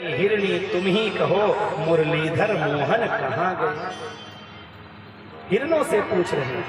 हिरणी तुम ही कहो मुरलीधर मोहन कहाँ गए। हिरणों से पूछ रहे हैं,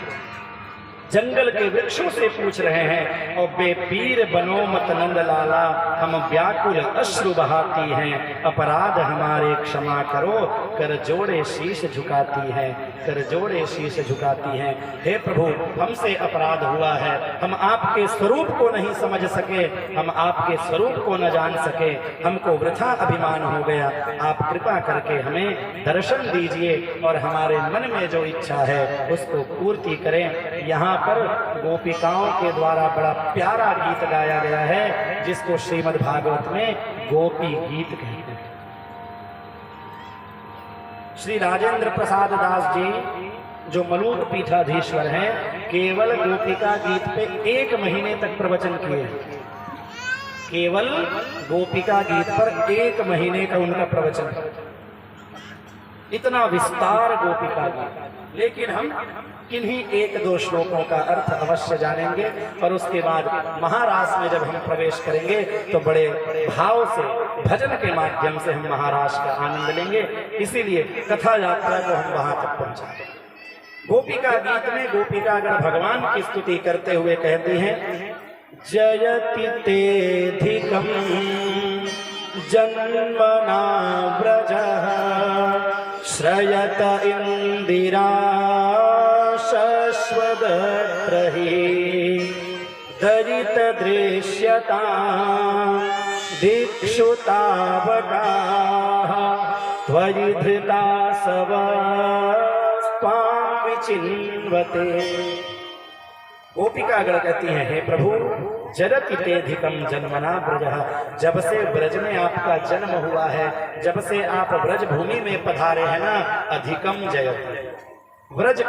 जंगल के वृक्षों से पूछ रहे हैं, और बेपीर बनो मत नंद लाला, हम व्याकुल अश्रु बहाती हैं, अपराध हमारे क्षमा करो, कर जोड़े शीश झुकाती हैं, कर जोड़े शीश झुकाती हैं। हे प्रभु, हमसे अपराध हुआ है, हम आपके स्वरूप को नहीं समझ सके, हम आपके स्वरूप को न जान सके, हमको वृथा अभिमान हो गया। आप कृपा करके हमें दर्शन दीजिए और हमारे मन में जो इच्छा है उसको पूर्ति करें। यहाँ पर गोपिकाओं के द्वारा बड़ा प्यारा गीत गाया गया है, जिसको श्रीमद् भागवत में गोपी गीत कहते हैं। श्री राजेंद्र प्रसाद दास जी जो मलूक पीठाधीश्वर हैं, केवल गोपिका गीत पे 1 महीने तक प्रवचन किए। केवल गोपिका गीत पर 1 महीने का उनका प्रवचन, इतना विस्तार गोपिका गीत। लेकिन हम किन्हीं 1-2 श्लोकों का अर्थ अवश्य जानेंगे, और उसके बाद महारास में जब हम प्रवेश करेंगे तो बड़े भाव से भजन के माध्यम से हम महारास का आनंद लेंगे। इसीलिए कथा यात्रा को हम वहां तक पहुंचाएंगे। गोपिका गीत में गोपिकागण भगवान की स्तुति करते हुए कहती हैं, जयति तेधिकं जन्मना व्रजः श्रयत इंदिरा शश्वदत्रहि दरित दृश्यता दिक्षुतावकाः त्वयि धृता सवस्त्वां विचिन्वते। गोपिकागण कहती हैं, हे प्रभु, जरति तेधिकं जन्मना ब्रजः, जब से ब्रज में आपका जन्म हुआ है, जब से आप ब्रज भूमि में पधारे हैं ना, अधिकम जयति, ब्रज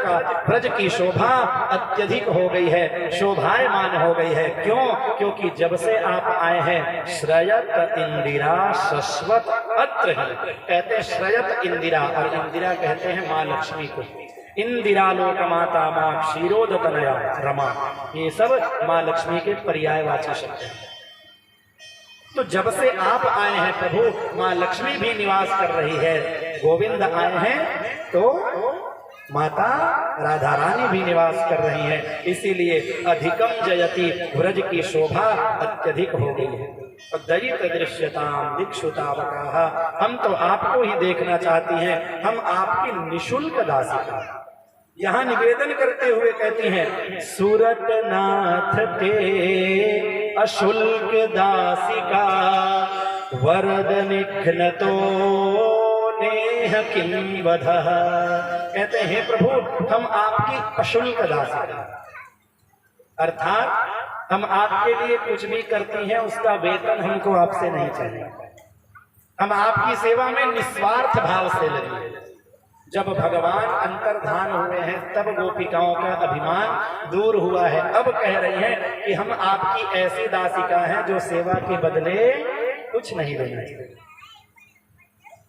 की शोभा अत्यधिक हो गई है, शोभायमान हो गई है। क्यों? क्योंकि जब से आप आए हैं, श्रयत इंदिरा शश्वत अत्र ही, कहते हैं श्रयत इंदिरा, और इंदिरा कहते हैं माँ लक्ष्मी को। इंदिरा लोक माता माँ क्षीरोदतनया रमा, ये सब माँ लक्ष्मी के पर्यायवाची शब्द हैं। तो जब से आप आए हैं प्रभु, माँ लक्ष्मी भी निवास कर रही है, गोविंद आए हैं तो माता राधा रानी भी निवास कर रही हैं। इसीलिए अधिकम जयति, ब्रज की शोभा अत्यधिक हो गई है। दरित दृश्यताम दिक्षुतावकाः, हम तो आपको ही देखना चाहती हैं, हम आपकी निशुल्क दासिका। यहाँ निवेदन करते हुए कहती हैं, सूरत नाथ ते अशुल्क दासिका वरद निघ्नतो नेह किं वधः। कहते हैं, प्रभु, हम आपकी अशुल्क दासिका, अर्थात हम आपके लिए कुछ भी करती हैं, उसका वेतन हमको आपसे नहीं चाहिए, हम आपकी सेवा में निस्वार्थ भाव से लगे। जब भगवान अंतर्धान हुए हैं तब गोपिकाओं का अभिमान दूर हुआ है। अब कह रही हैं कि हम आपकी ऐसी दासिका हैं जो सेवा के बदले कुछ नहीं लेना चाहिए।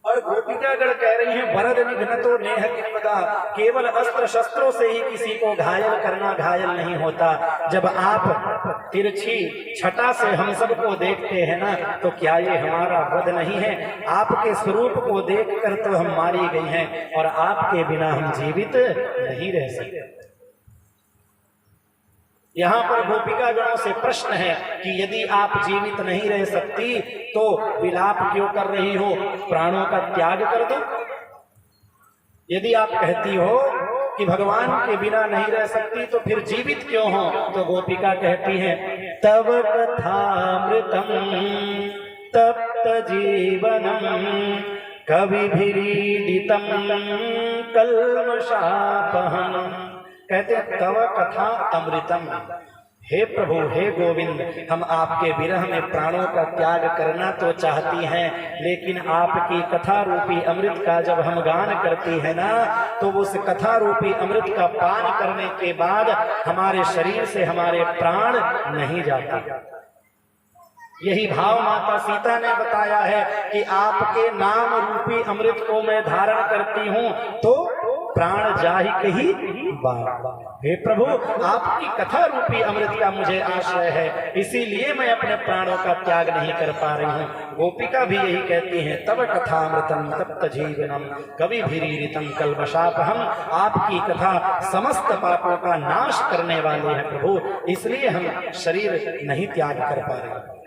और गोपिकागण कह रही हैं, वरद निघ्नतो नेह किं वधः, केवल अस्त्र शस्त्रों से ही किसी को घायल करना घायल नहीं होता। जब आप तिरछी छटा से हम सबको देखते हैं ना, तो क्या ये हमारा वध नहीं है? आपके स्वरूप को देखकर तो हम मारी गई हैं, और आपके बिना हम जीवित नहीं रह सकते। यहाँ पर गोपिकागणों से प्रश्न है कि यदि आप जीवित नहीं रह सकती तो विलाप क्यों कर रही हो, प्राणों का त्याग कर दो। यदि आप कहती हो कि भगवान के बिना नहीं रह सकती तो फिर जीवित क्यों हो, तो गोपिका कहती है, तव कथामृतम तप्त जीवनम कविभिरीडितम कल्मषापहनम। कहते हैं, तव कथा अमृतम, हे प्रभु, हे गोविंद, हम आपके विरह में प्राणों का त्याग करना तो चाहती हैं, लेकिन आपकी कथा रूपी अमृत का जब हम गान करती है ना, तो उस कथा रूपी अमृत का पान करने के बाद हमारे शरीर से हमारे प्राण नहीं जाते। यही भाव माता सीता ने बताया है कि आपके नाम रूपी अमृत को मैं धारण करती हूँ तो प्राण जाहि ही बार। हे प्रभु, आपकी कथा रूपी अमृत का मुझे आश्रय है, इसीलिए मैं अपने प्राणों का त्याग नहीं कर पा रही हूँ। गोपिका भी यही कहती हैं, तब कथामृतम तप्त जीवनम कवि भीरीरितम कल्मषापहम। आपकी कथा समस्त पापों का नाश करने वाली है प्रभु, इसलिए हम शरीर नहीं त्याग कर पा रहे।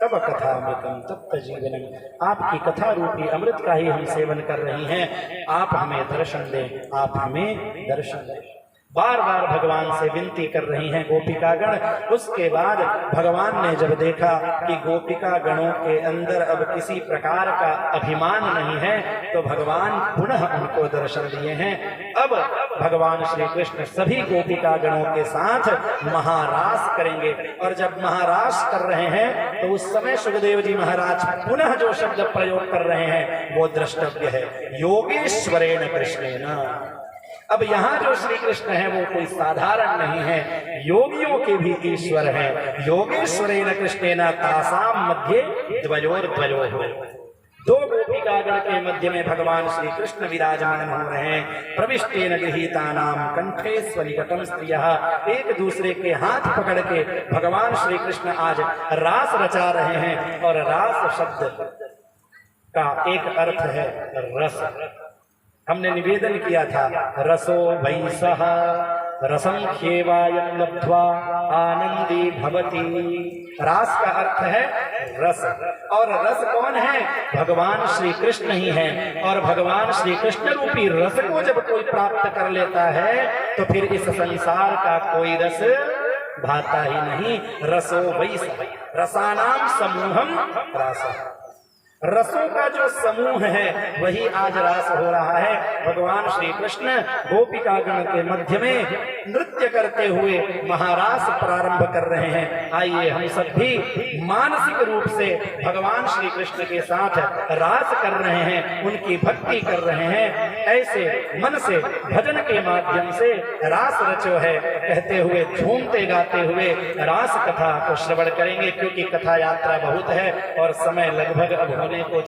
तब कथामृतम तप्त जीवनम, आपकी कथा रूपी अमृत का ही हम सेवन कर रही हैं। आप हमें दर्शन दें, आप हमें दर्शन दें। बार बार भगवान से विनती कर रही हैं गोपिकागण। उसके बाद भगवान ने जब देखा कि गोपिका गणों के अंदर अब किसी प्रकार का अभिमान नहीं है, तो भगवान पुनः उनको दर्शन दिए हैं। अब भगवान श्री कृष्ण सभी गोपिका गणों के साथ महारास करेंगे, और जब महारास कर रहे हैं तो उस समय सुखदेव जी महाराज पुनः जो शब्द प्रयोग कर रहे हैं वो द्रष्टव्य है, योगेश्वरेण कृष्णेन। अब यहाँ जो श्री कृष्ण है वो कोई साधारण नहीं है, योगियों के भी ईश्वर हैं। योगेश्वरेण कृष्णेन तासाम मध्ये द्वयोर्द्वयोः। दो गोपिकागण के मध्य में भगवान श्री कृष्ण विराजमान हो रहे हैं। प्रविष्टेन गृहीतानां कंठे स्वनिकटं स्त्रियः, एक दूसरे के हाथ पकड़ के भगवान श्री कृष्ण आज रास रचा रहे हैं। और रास शब्द का एक अर्थ है रस। हमने निवेदन किया था, रसो वैसः रसं ख्येवायं लब्ध्वा आनंदी भवति। रास का अर्थ है रस, और रस कौन है? भगवान श्री कृष्ण ही हैं। और भगवान श्री कृष्ण रूपी रस को जब कोई प्राप्त कर लेता है तो फिर इस संसार का कोई रस भाता ही नहीं। रसो वैसः, रसानाम समूहम रासः। रसों का जो समूह है वही आज रास हो रहा है। भगवान श्री कृष्ण गोपिकागण के मध्य में नृत्य करते हुए महारास प्रारंभ कर रहे हैं। आइए हम सब भी मानसिक रूप से भगवान श्री कृष्ण के साथ रास कर रहे हैं, उनकी भक्ति कर रहे हैं। ऐसे मन से भजन के माध्यम से रास रचो है कहते हुए, झूमते गाते हुए रास कथा को श्रवण करेंगे, क्योंकि कथा यात्रा बहुत है और समय लगभग अब होने को